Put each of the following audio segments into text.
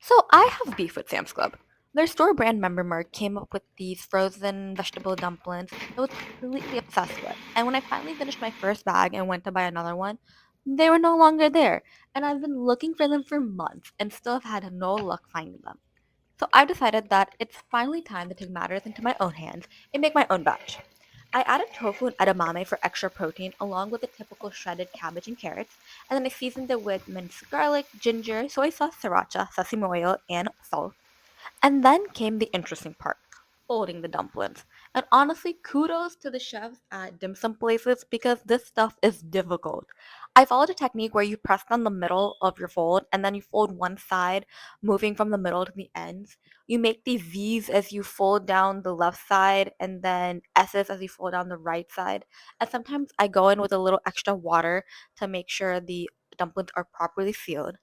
So I have beef with Sam's Club. Their store brand member Mark came up with these frozen vegetable dumplings I was completely obsessed with. And when I finally finished my first bag and went to buy another one, they were no longer there. And I've been looking for them for months and still have had no luck finding them. So I decided that it's finally time to take matters into my own hands and make my own batch. I added tofu and edamame for extra protein, along with the typical shredded cabbage and carrots, and then I seasoned it with minced garlic, ginger, soy sauce, sriracha, sesame oil, and salt. And then came the interesting part, folding the dumplings. And honestly, kudos to the chefs at dim sum places because this stuff is difficult. I followed a technique where you press on the middle of your fold and then you fold one side, moving from the middle to the ends. You make these V's as you fold down the left side and then S's as you fold down the right side. And sometimes I go in with a little extra water to make sure the dumplings are properly sealed.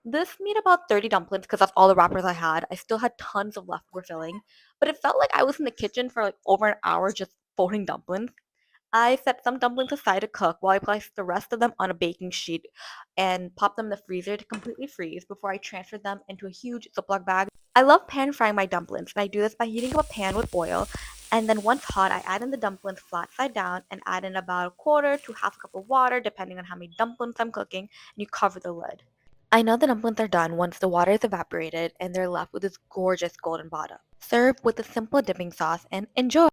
This made about 30 dumplings because that's all the wrappers I had. I still had tons of leftover filling, but it felt like I was in the kitchen for like over an hour just folding dumplings. I set some dumplings aside to cook while I placed the rest of them on a baking sheet and popped them in the freezer to completely freeze before I transferred them into a huge Ziploc bag. I love pan frying my dumplings, and I do this by heating up a pan with oil. And then once hot, I add in the dumplings flat side down and add in about a quarter to half a cup of water, depending on how many dumplings I'm cooking, and you cover the lid. I know the dumplings are done once the water is evaporated and they're left with this gorgeous golden bottom. Serve with a simple dipping sauce and enjoy!